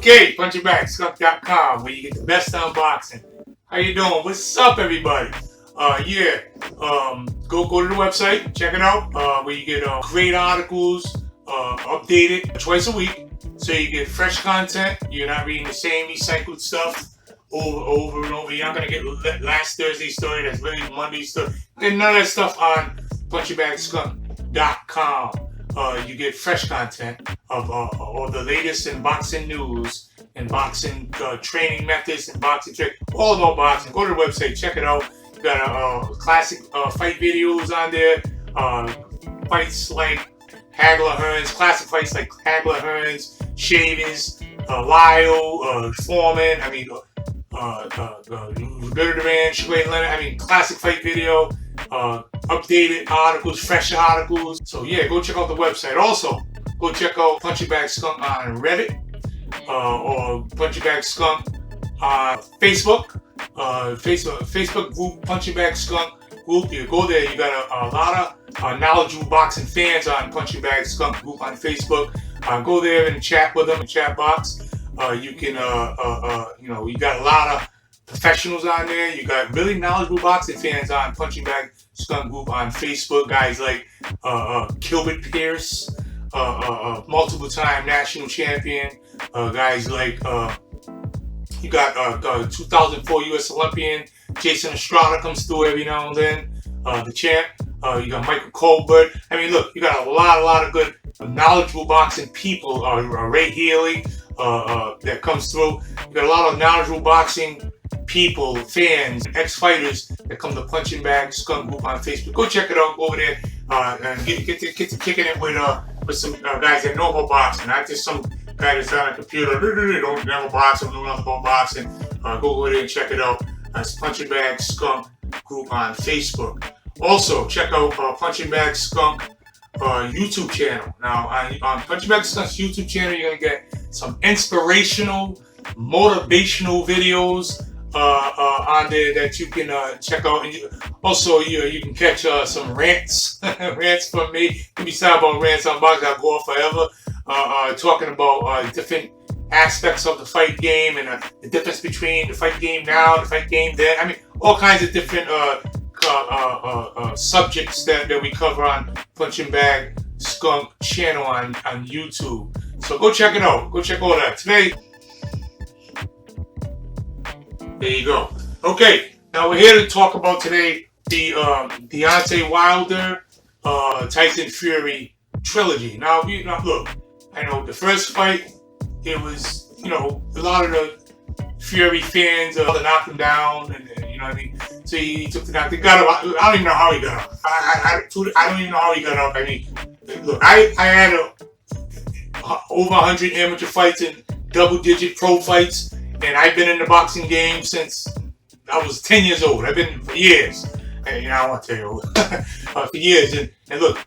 Okay, Punchingbagskunk.com, where you get the best unboxing. How you doing? What's up, everybody? Go to the website, check it out. Where you get great articles, updated twice a week, so you get fresh content. You're not reading the same recycled stuff over and over. You're not gonna get last Thursday's story. That's really Monday's story. Get none of that stuff on Punchingbagskunk.com. You get fresh content of all the latest in boxing news and boxing training methods and boxing tricks, all about boxing. Go to the website, check it out. You got classic fight videos on there, fights like Hagler Hearns, classic fights like Hagler Hearns, Shavers, Lyle, Foreman. I mean, Better Man, Shway Leonard. I mean, classic fight video. Updated articles, fresh articles. So yeah, go check out the website. Also, go check out Punchingbagskunk on Reddit or Punchingbagskunk on Facebook. Facebook group Punchingbagskunk group. You go there. You got a lot of knowledgeable boxing fans on Punchingbagskunk group on Facebook. Go there and chat with them in the chat box. You can you got a lot of professionals on there. You got really knowledgeable boxing fans on Punchingbagskunk group on Facebook. Guys like Gilbert Pierce, multiple time national champion. Guys like you got 2004 U.S. Olympian Jason Estrada comes through every now and then. The champ. You got Michael Colbert. I mean, look, you got a lot of good knowledgeable boxing people. Ray Healy that comes through. You got a lot of knowledgeable boxing people, fans, ex-fighters that come to Punchingbagskunk group on Facebook. Go check it out. Go over there and get to kicking it with some guys that know about boxing, not just some guy that's on a computer. Don't never box, don't know nothing about boxing. Go over there and check it out. It's Punchingbagskunk group on Facebook. Also, check out Punchingbagskunk YouTube channel. Now, on Punchingbagskunk's YouTube channel, you're gonna get some inspirational, motivational videos on there that you can check out. And you can catch some rants, rants from me. You can be sad about rants on boxing. I'll go on forever, talking about different aspects of the fight game and the difference between the fight game now and the fight game then. I mean, all kinds of different subjects that we cover on Punchingbagskunk channel on YouTube. So go check it out. Go check all that. Today, there you go. Okay, now we're here to talk about today the Deontay Wilder Tyson Fury trilogy. Now, look, I know the first fight, it was, a lot of the Fury fans knocked him down, and you know what I mean. So he took the knock. They got up. I don't even know how he got up. I don't even know how he got up. I mean, look, I had over 100 amateur fights and double-digit pro fights, and I've been in the boxing game since I was 10 years old. I've been for years. And, I don't want to tell you for years. And look,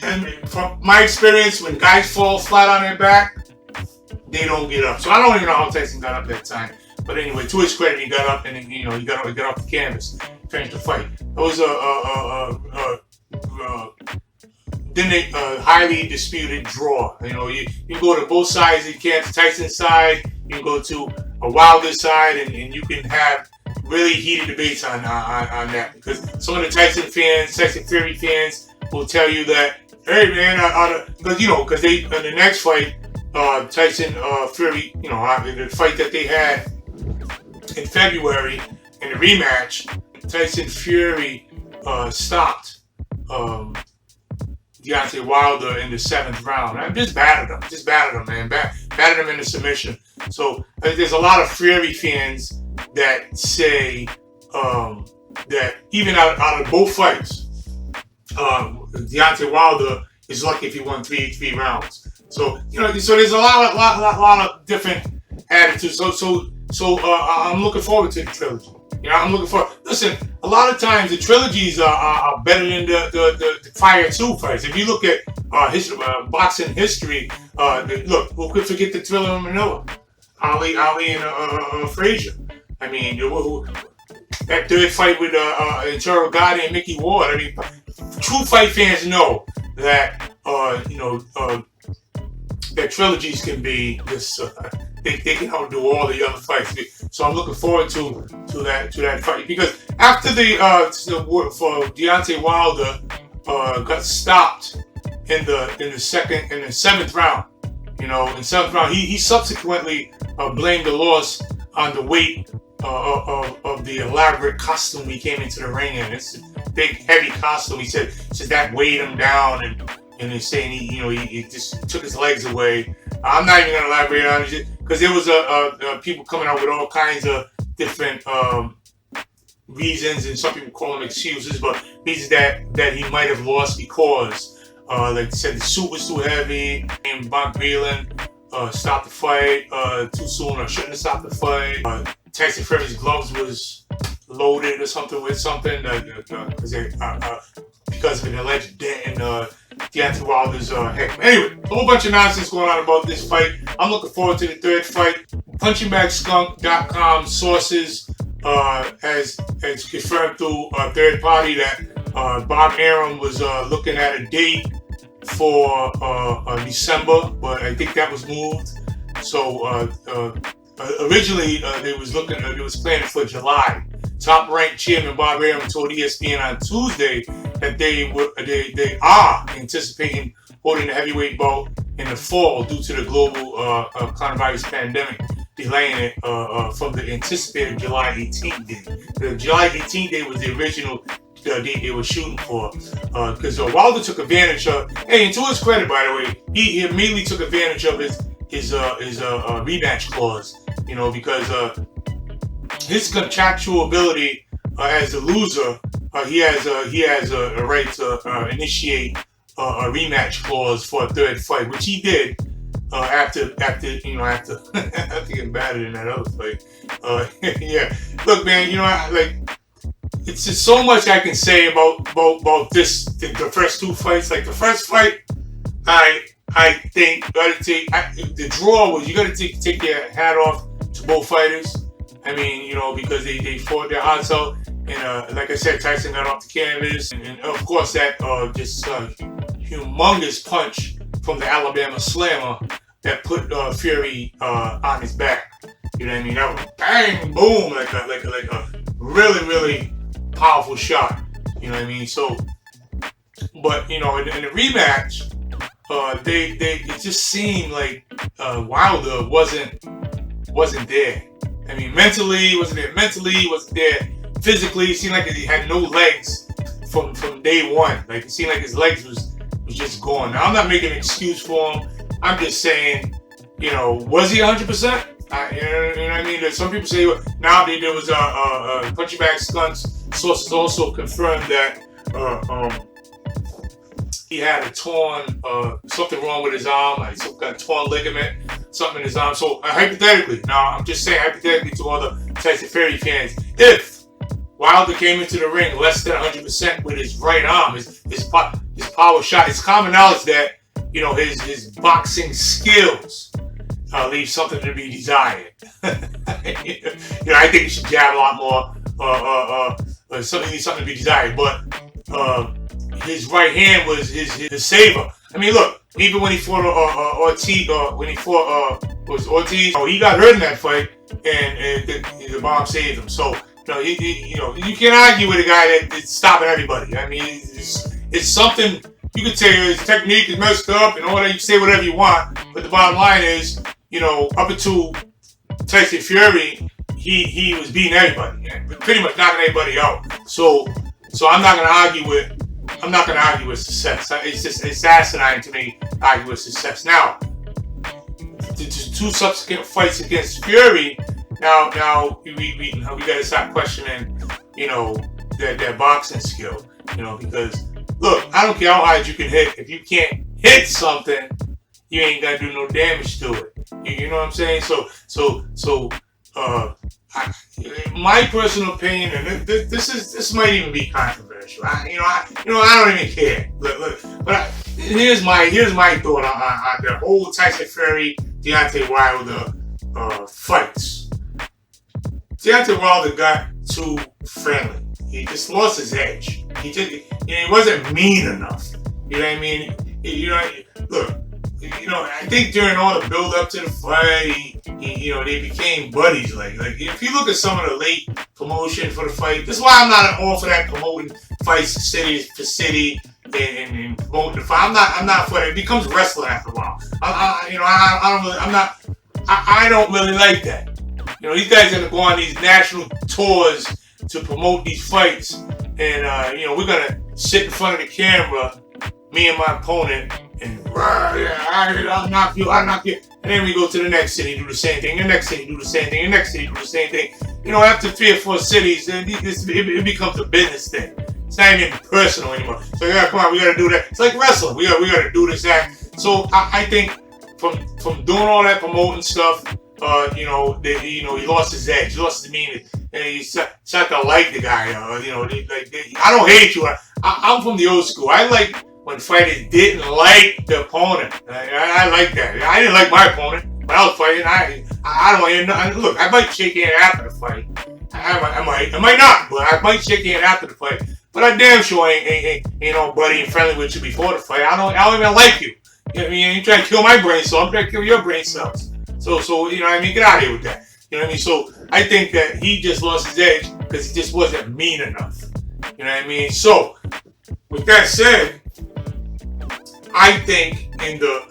and from my experience, when guys fall flat on their back, they don't get up. So I don't even know how Tyson got up that time. But anyway, to his credit, he got up and he got off the canvas, finished the fight. It was then a highly disputed draw. You can go to both sides. You can Tyson's side. You can go to a Wilder side, and you can have really heated debates on that, because some of the Tyson Fury fans will tell you that, hey man, because they in the next fight, Tyson Fury, the fight that they had in February in the rematch, Tyson Fury stopped Deontay Wilder in the 7th round. I just battered him, man. Battered him in the submission. So there's a lot of Fury fans that say that even out of both fights, Deontay Wilder is lucky if he won three rounds. So so there's a lot of different attitudes. So I'm looking forward to the trilogy. I'm looking for. Listen, a lot of times the trilogies are better than the Fire 2 fights. If you look at boxing history, look, who could forget the Thriller and Manila, Ali and Frazier. I mean, that third fight with Arturo Gatti and Mickey Ward. I mean, true fight fans know that that trilogies can be just they can outdo all the other fights. So I'm looking forward to that fight, because after the for Deontay Wilder got stopped in the seventh round. In seventh round, he subsequently blamed the loss on the weight of the elaborate costume he came into the ring in. It's a big, heavy costume. He said that weighed him down, and they're saying he just took his legs away. I'm not even gonna elaborate on it because there was people coming out with all kinds of different reasons, and some people call them excuses, but reasons that he might have lost because. Like they said, the suit was too heavy, and Bob Breland stopped the fight too soon, or shouldn't have stopped the fight. Tyson Fury's gloves was loaded or something with something because of an alleged dent in Deontay Wilder's head. Anyway, a whole bunch of nonsense going on about this fight. I'm looking forward to the third fight. Punchingbagskunk.com sources has confirmed through a third party that Bob Arum was looking at a date for December, but I think that was moved. So originally they was planning for July. Top-ranked chairman Bob Arum told ESPN on Tuesday that they are anticipating holding the heavyweight bout in the fall due to the global coronavirus pandemic, delaying it from the anticipated July 18th date. The July 18th date was the original date they were shooting for, because Wilder took advantage of. Hey, and to his credit, by the way, he immediately took advantage of his rematch clause. Because his contractual ability as a loser, he has a right to initiate a rematch clause for a third fight, which he did after getting battered in that other fight. Yeah, look, man, it's just so much I can say about the first two fights. Like the first fight, I think the draw was, you gotta take your hat off to both fighters. I mean, because they fought their hearts out, and like I said, Tyson got off the canvas, and of course that just humongous punch from the Alabama Slammer that put Fury on his back. You know what I mean? That was bang, boom, like a really, really powerful shot. You know what I mean? So, but in the rematch, it just seemed like Wilder wasn't there. I mean, mentally wasn't there. Physically, it seemed like he had no legs from day one. Like it seemed like his legs was just gone. Now I'm not making an excuse for him. I'm just saying, was he 100%? You know what I mean? There's some people say now there was a Punchingbagskunk sources also confirmed that he had a torn something wrong with his arm, like some kind of torn ligament, something in his arm. So hypothetically, now I'm just saying hypothetically to all the Tyson Fury fans, if Wilder came into the ring less than 100% with his right arm, his power shot, it's common knowledge that his boxing skills leave something to be desired. I think he should jab a lot more. Something needs something to be desired. But his right hand was his saver. I mean, look, even when he fought Ortiz, Ortiz, he got hurt in that fight, and the bomb saved him. So you can't argue with a guy that's stopping everybody. I mean, it's something. You could say his technique is messed up and all that. You can say whatever you want, but the bottom line is, up until Tyson Fury, he was beating everybody, pretty much knocking everybody out. So I'm not gonna argue with success. It's just asinine to me to argue with success. Now, the two subsequent fights against Fury, now we gotta start questioning, their boxing skill, because. Look, I don't care how hard you can hit. If you can't hit something, you ain't gonna do no damage to it. You know what I'm saying? So, my personal opinion, and this might even be controversial. I don't even care. Look, but here's my thought on the whole Tyson Fury, Deontay Wilder fights. Deontay Wilder got too friendly. He just lost his edge. He wasn't mean enough. You know what I mean? Look, I think during all the build up to the fight, they became buddies. Like if you look at some of the late promotion for the fight, this is why I'm not all for that promoting fights city for city and promoting the fight. I'm not for it. It becomes wrestling after a while. I don't really like that. These guys are gonna go on these national tours to promote these fights, and we're gonna sit in front of the camera, me and my opponent, and I'll knock you, and then we go to the next city, do the same thing, the next city, do the same thing, the next city, do the same thing. After 3 or 4 cities, it becomes a business thing. It's not even personal anymore. So come on, we gotta do that. It's like wrestling. We gotta do this, that. So I think from doing all that promoting stuff, he lost his edge. He lost his meaning. And he started to like the guy. I don't hate you. I'm from the old school. I like when fighters didn't like the opponent. I like that. I didn't like my opponent when I was fighting. I don't even know. Look, I might shake hand after the fight. I might not, but I might shake hand after the fight. But I damn sure ain't all buddy and friendly with you before the fight. I don't even like you. You trying to kill my brain cells. I'm trying to kill your brain cells. So get out of here with that. So I think that he just lost his edge because he just wasn't mean enough. So with that said, I think in the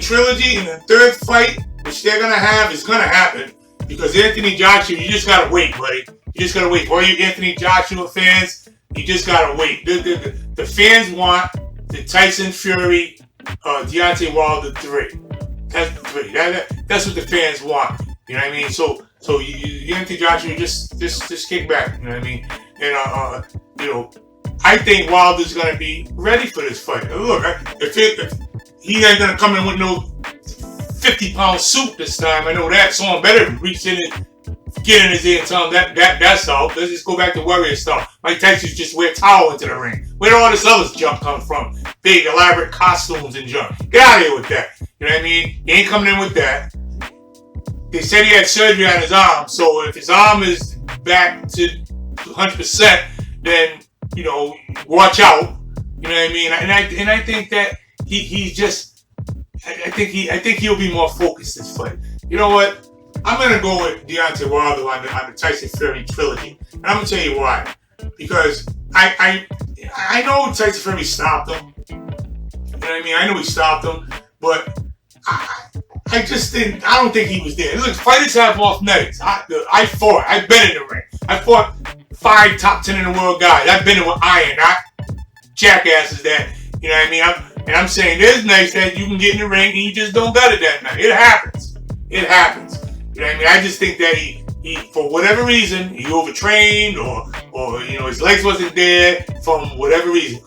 trilogy, in the third fight, which they're gonna have, is gonna happen because Anthony Joshua, you just gotta wait, buddy. You just gotta wait. For all you Anthony Joshua fans, you just gotta wait. The fans want the Tyson Fury, Deontay Wilder 3. That's the 3. That's what the fans want. So Anthony Joshua just kick back. And I think Wilder's gonna be ready for this fight. Look, if he ain't gonna come in with no 50-pound suit this time, I know that. Someone better reach in and get in his ear and tell him that's all. Let's just go back to warrior stuff. Mike Tyson just wear a towel into the ring. Where did all this other junk come from? Big elaborate costumes and junk. Get out of here with that. He ain't coming in with that. They said he had surgery on his arm, so if his arm is back to 100%, then watch out. And I think that he's just. I think he'll be more focused this fight. You know what? I'm gonna go with Deontay Wilder on the Tyson Fury trilogy, and I'm gonna tell you why. Because I know Tyson Fury stopped him. I know he stopped him, but I just didn't. I don't think he was there. Look, fighters have off nights. I fought. I've been in the ring. I fought 5 top 10 in the world guys. I've been in with iron, not jackasses that. I'm saying there's nights that you can get in the ring and you just don't got it that night. It happens. I just think that he for whatever reason, he overtrained or his legs wasn't there from whatever reason.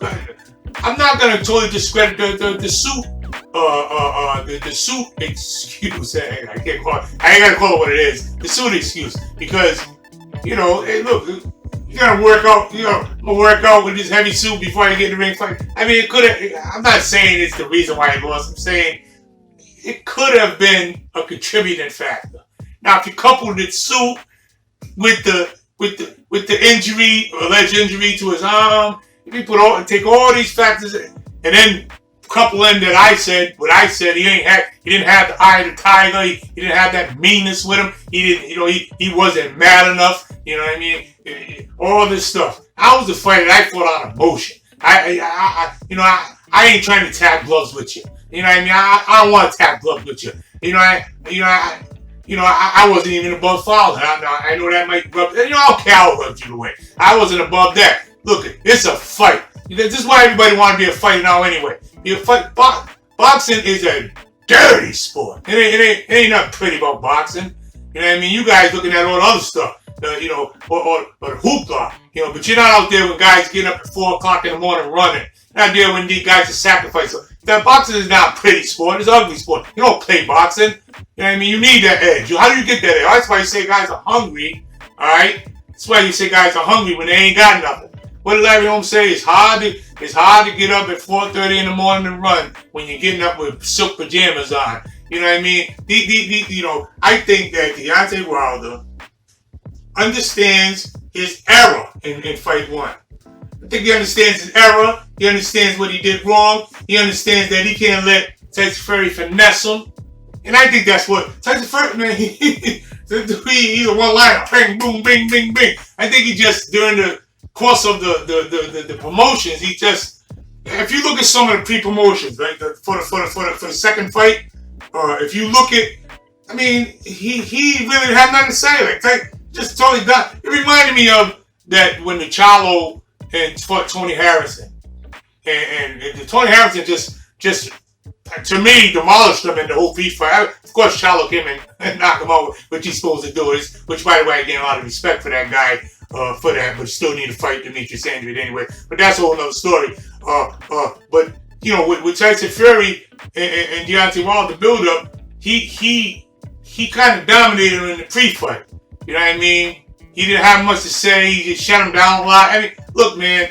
I'm not gonna totally discredit the suit. The suit excuse. I can't call it. I ain't gotta call it what it is. The suit excuse, because hey, look, you gotta work out. Work out with this heavy suit before you get in the ring fight. It could have. I'm not saying it's the reason why he lost. I'm saying it could have been a contributing factor. Now, if you couple the suit with the injury, alleged injury to his arm, if you take all these factors and then couple in that what I said, he didn't have the eye of the tiger, he didn't have that meanness with him, he wasn't mad enough, all this stuff. I was a fighter, I fought out of emotion. I ain't trying to tap gloves with you. I don't want to tap gloves with you. I wasn't even above fouling. I know that might rub. Okay, I'll rub you the way. I wasn't above that. Look, it's a fight. This is why everybody want to be a fighter now anyway. Boxing is a dirty sport. It ain't nothing pretty about boxing. You guys looking at all the other stuff, or the hoopla, but you're not out there when guys getting up at 4 o'clock in the morning running. You're not there when these guys are sacrificing. That boxing is not a pretty sport. It's an ugly sport. You don't play boxing. You need that edge. How do you get that edge? That's why you say guys are hungry. All right. That's why you say guys are hungry when they ain't got nothing. What did Larry Holmes say? It's hard to get up at 4:30 in the morning and run when you're getting up with silk pajamas on. I think that Deontay Wilder understands his error in fight 1. think he understands his error. He understands what he did wrong. He understands that he can't let Tyson Fury finesse him. And I think that's what Tyson Fury, man, he's a one-liner, bang, boom, bing, bing, bing. I think he just, during the course of the promotions, he just, if you look at some of the pre-promotions, right, for the second fight, if you look at, I mean, he really didn't have nothing to say. Like, just totally done. It reminded me of that when the Charlo and fought Tony Harrison, and Tony Harrison just to me demolished him in the whole beef fight. Of course, Charlo came in and knocked him out, which he's supposed to do. Which, by the way, I gain a lot of respect for that guy for that, but still need to fight Demetrius Andrade anyway. But that's a whole other story. But you know, with Tyson Fury and Deontay Wilder, the build-up, he kind of dominated him in the pre-fight. You know what I mean? He didn't have much to say. He just shut him down a lot. I mean, look, man,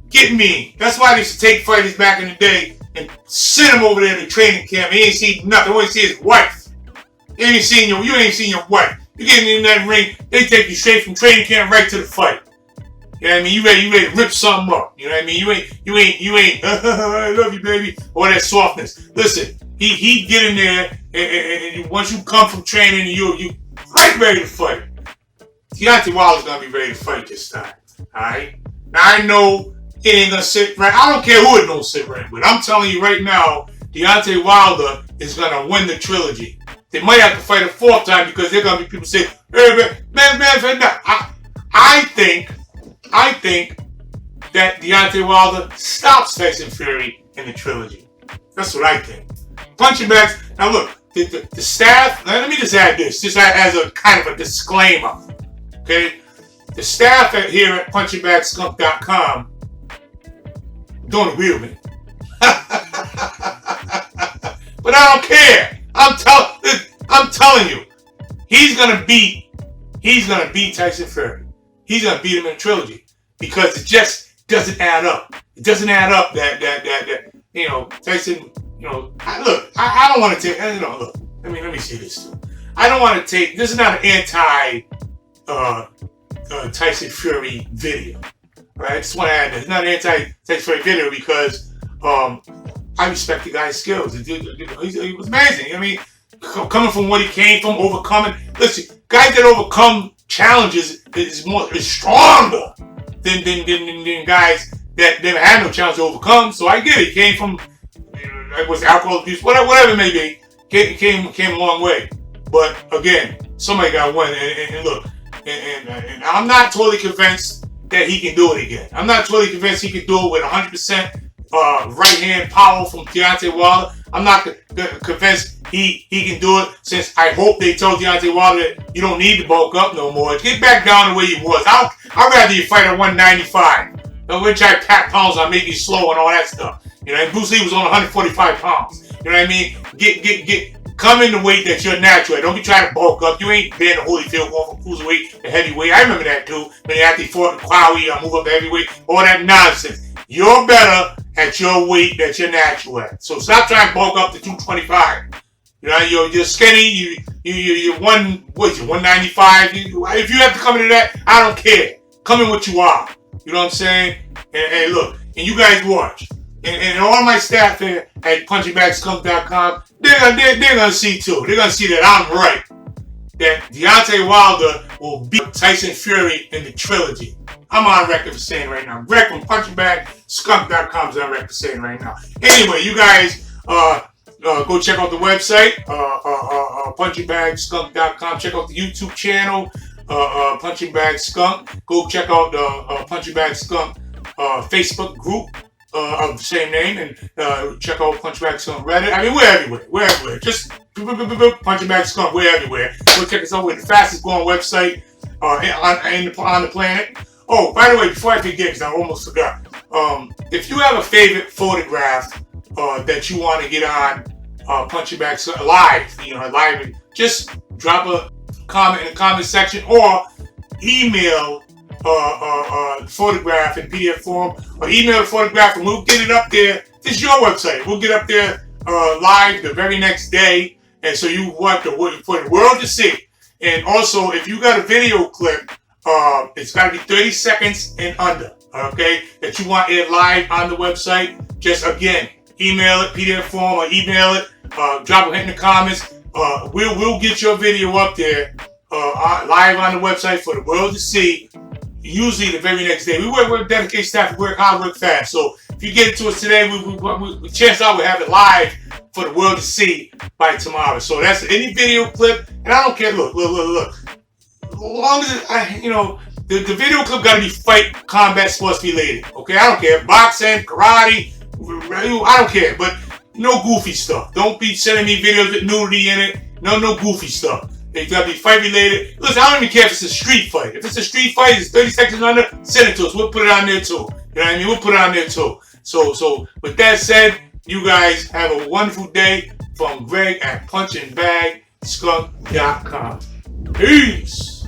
get me. That's why they used to take fighters back in the day and send him over there to training camp. He ain't seen nothing. All he see his wife. You ain't seen your wife. You get in that ring, they take you straight from training camp right to the fight. You know what I mean? You ready to rip something up. You know what I mean? You ain't I love you, baby. All that softness. Listen, he get in there and once you come from training, you right ready to fight. Deontay Wilder's gonna be ready to fight this time. Alright? Now I know it ain't gonna sit right. I don't care who it don't sit right with. I'm telling you right now, Deontay Wilder is gonna win the trilogy. They might have to fight a fourth time because they're gonna be people say, hey, man. I think that Deontay Wilder stops Tyson Fury in the trilogy. That's what I think. Punching bags. Now look, the staff. Let me just add this, just as a kind of a disclaimer. Okay, the staff here at Punchingbagskunk.com don't agree with me, but I don't care. I'm telling you, he's gonna beat Tyson Fury. He's gonna beat him in the trilogy because it just doesn't add up. It doesn't add up that you know, Tyson. You know, I don't want to take. You know, look. Let me see this too. I don't want to take. This is not an anti Tyson Fury video. All right, I just want to add this. It's not an anti Tyson Fury video because I respect the guy's skills. He was amazing. I mean, coming from what he came from, overcoming. Listen, guys that overcome challenges is stronger than guys that never had no challenge to overcome. So I get it. He came from, it was alcohol abuse, whatever it may be. Came a long way. But again, somebody got to win. And look, and I'm not totally convinced that he can do it again. I'm not totally convinced he can do it with 100% right hand power from Deontay Wilder. I'm not convinced he can do it, since I hope they told Deontay Wilder that you don't need to bulk up no more. Get back down to where you was. I'd rather you fight at 195. Which I pack pounds on, make you slow and all that stuff. You know, and Bruce Lee was on 145 pounds. You know what I mean? Come in the weight that you're natural. Don't be trying to bulk up. You ain't been a Holyfield going from cruiserweight to heavyweight. I remember that too. When he actually fought in Kwawi, move up to heavyweight, all that nonsense. You're better at your weight that you're natural at. So stop trying to bulk up to 225. You know, you're skinny. You're 195. If you have to come into that, I don't care. Come in what you are. You know what I'm saying? And look, and you guys watch. And all my staff here at Punchingbagskunk.com, they're gonna see too. They're gonna see that I'm right. That Deontay Wilder will beat Tyson Fury in the trilogy. I'm on record for saying right now. Greg from Punchingbagskunk.com is on record for saying right now. Anyway, you guys go check out the website, Punchingbagskunk.com. Check out the YouTube channel, Punching Bag Skunk. Go check out the Punching Bag Skunk Facebook group of the same name, and check out Punching Bag Skunk Reddit. I mean, we're everywhere. We're everywhere. Just Punching Bag Skunk. We're everywhere. Go check us out. We're the fastest growing website on the planet. Oh, by the way, before I forget, because I almost forgot. If you have a favorite photograph that you want to get on Punching Bag Skunk live, live, just drop a comment in the comment section, or email photograph in PDF form, or email the photograph and we'll get it up there. This is your website. We'll get up there live the very next day, and so you want for the world to see. And also, if you got a video clip, it's got to be 30 seconds and under. okay, that you want aired live on the website, just again, email it, PDF form, or email it, drop a hit in the comments. We'll get your video up there live on the website for the world to see. Usually the very next day. We work with dedicated staff, we work hard, work fast. So if you get it to us today, we chances are we'll have it live for the world to see by tomorrow. So that's any video clip, and I don't care. Look. As long as the video clip got to be fight, combat, sports related. Okay, I don't care. Boxing, karate, I don't care. But no goofy stuff. Don't be sending me videos with nudity in it. No goofy stuff. They got to be fight related. Listen, I don't even care if it's a street fight. If it's a street fight, it's 30 seconds under, send it to us. We'll put it on there too. You know what I mean? We'll put it on there too. So with that said, you guys have a wonderful day from Greg at Punchingbagskunk.com. Peace.